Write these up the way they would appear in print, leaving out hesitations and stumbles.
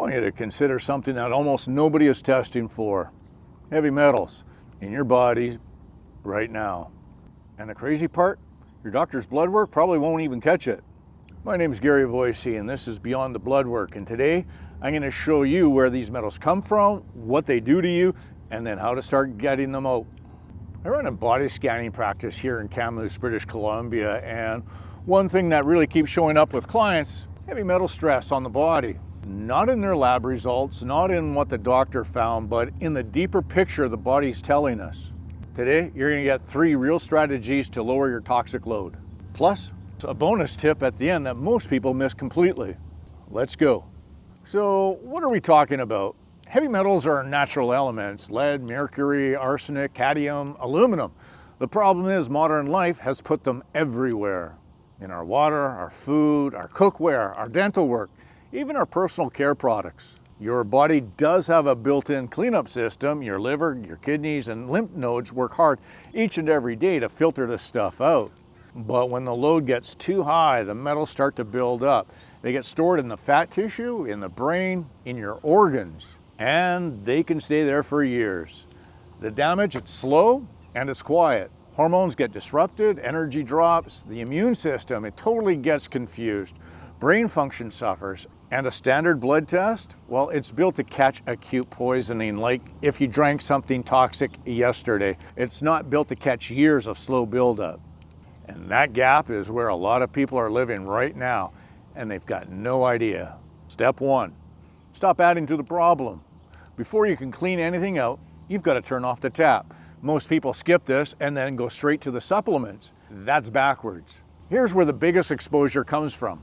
want you to consider something that almost nobody is testing for. Heavy metals in your body right now. And the crazy part, your doctor's blood work probably won't even catch it. My name is Gary Voysey, and this is Beyond the Bloodwork. And today I'm going to show you where these metals come from, what they do to you, and then how to start getting them out. I run a body scanning practice here in Kamloops, British Columbia, and one thing that really keeps showing up with clients, heavy metal stress on the body. Not in their lab results, not in what the doctor found, but in the deeper picture the body's telling us. Today, you're going to get 3 real strategies to lower your toxic load. Plus, a bonus tip at the end that most people miss completely. Let's go. So, what are we talking about? Heavy metals are natural elements: lead, mercury, arsenic, cadmium, aluminum. The problem is modern life has put them everywhere. In our water, our food, our cookware, our dental work, even our personal care products. Your body does have a built-in cleanup system. Your liver, your kidneys, and lymph nodes work hard each and every day to filter this stuff out. But when the load gets too high, the metals start to build up. They get stored in the fat tissue, in the brain, in your organs, and they can stay there for years. The damage, it's slow and it's quiet. Hormones get disrupted, energy drops, the immune system, it totally gets confused. Brain function suffers, and a standard blood test, well, it's built to catch acute poisoning, like if you drank something toxic yesterday. It's not built to catch years of slow buildup. And that gap is where a lot of people are living right now, and they've got no idea. Step 1, stop adding to the problem. Before you can clean anything out, you've got to turn off the tap. Most people skip this and then go straight to the supplements. That's backwards. Here's where the biggest exposure comes from.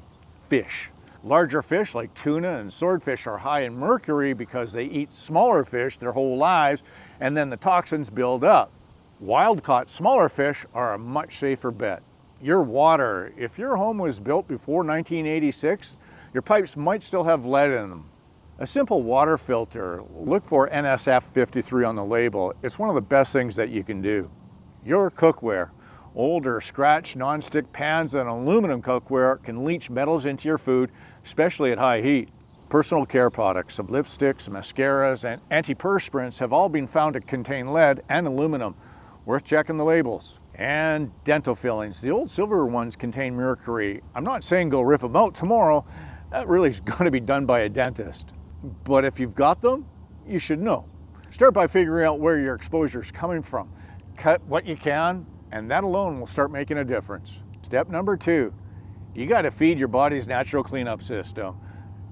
Fish. Larger fish like tuna and swordfish are high in mercury because they eat smaller fish their whole lives, and then the toxins build up. Wild-caught smaller fish are a much safer bet. Your water, if your home was built before 1986, your pipes might still have lead in them. A simple water filter, look for NSF 53 on the label. It's one of the best things that you can do. Your cookware. Older, scratched, non-stick pans and aluminum cookware can leach metals into your food, especially at high heat. Personal care products, some lipsticks, mascaras, and antiperspirants have all been found to contain lead and aluminum. Worth checking the labels. And dental fillings. The old silver ones contain mercury. I'm not saying go rip them out tomorrow. That really is going to be done by a dentist. But if you've got them, you should know. Start by figuring out where your exposure is coming from. Cut what you can, and that alone will start making a difference. Step number 2, you got to feed your body's natural cleanup system.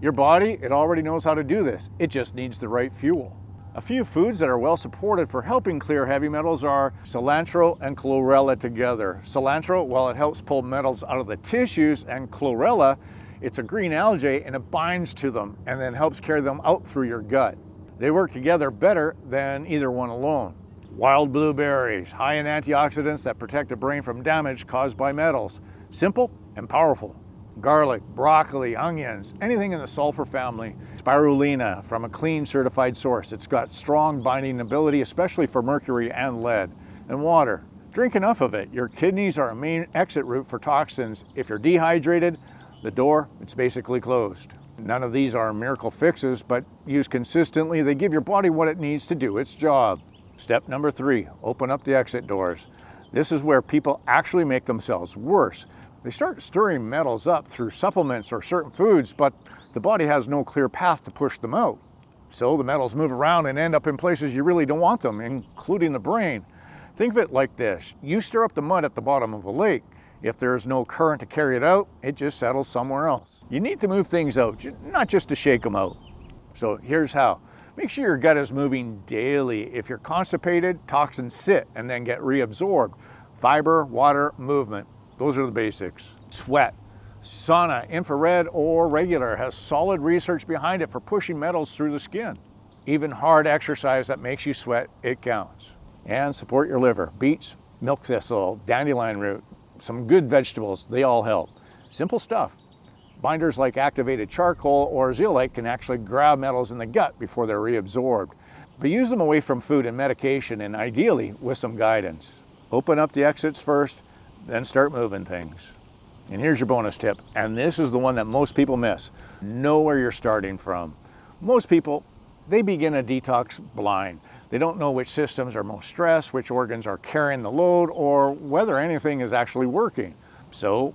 Your body, it already knows how to do this. It just needs the right fuel. A few foods that are well supported for helping clear heavy metals are cilantro and chlorella together. Cilantro, well, it helps pull metals out of the tissues, and chlorella, it's a green algae and it binds to them and then helps carry them out through your gut. They work together better than either one alone. Wild blueberries, high in antioxidants that protect the brain from damage caused by metals. Simple and powerful. Garlic, broccoli, onions, anything in the sulfur family. Spirulina from a clean certified source. It's got strong binding ability, especially for mercury and lead. And water. Drink enough of it. Your kidneys are a main exit route for toxins. If you're dehydrated, the door, it's basically closed. None of these are miracle fixes, but used consistently, they give your body what it needs to do its job. Step number 3, open up the exit doors. This is where people actually make themselves worse. They start stirring metals up through supplements or certain foods, but the body has no clear path to push them out. So the metals move around and end up in places you really don't want them, including the brain. Think of it like this. You stir up the mud at the bottom of a lake. If there's no current to carry it out, it just settles somewhere else. You need to move things out, not just to shake them out. So here's how. Make sure your gut is moving daily. If you're constipated, toxins sit and then get reabsorbed. Fiber, water, movement. Those are the basics. Sweat. Sauna, infrared or regular, has solid research behind it for pushing metals through the skin. Even hard exercise that makes you sweat, it counts. And support your liver. Beets, milk thistle, dandelion root, some good vegetables, they all help. Simple stuff. Binders like activated charcoal or zeolite can actually grab metals in the gut before they're reabsorbed. But use them away from food and medication, and ideally with some guidance. Open up the exits first, then start moving things. And here's your bonus tip, and this is the one that most people miss. Know where you're starting from. Most people, they begin a detox blind. They don't know which systems are most stressed, which organs are carrying the load, or whether anything is actually working. So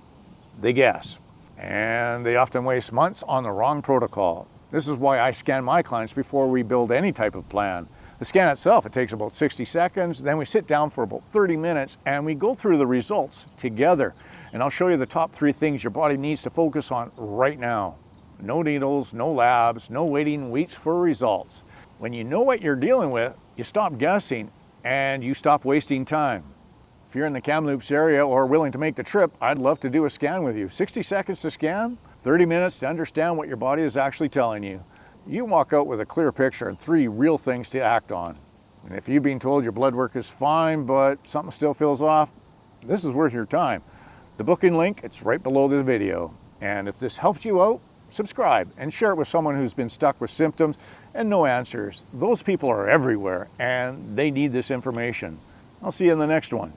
they guess, and they often waste months on the wrong protocol. This is why I scan my clients before we build any type of plan. The scan itself, it takes about 60 seconds, then we sit down for about 30 minutes and we go through the results together. And I'll show you the top 3 things your body needs to focus on right now. No needles, no labs, no waiting weeks for results. When you know what you're dealing with, you stop guessing and you stop wasting time. If you're in the Kamloops area or willing to make the trip, I'd love to do a scan with you. 60 seconds to scan, 30 minutes to understand what your body is actually telling you. You walk out with a clear picture and 3 real things to act on. And if you've been told your blood work is fine, but something still feels off, this is worth your time. The booking link, it's right below this video. And if this helps you out, subscribe and share it with someone who's been stuck with symptoms and no answers. Those people are everywhere and they need this information. I'll see you in the next one.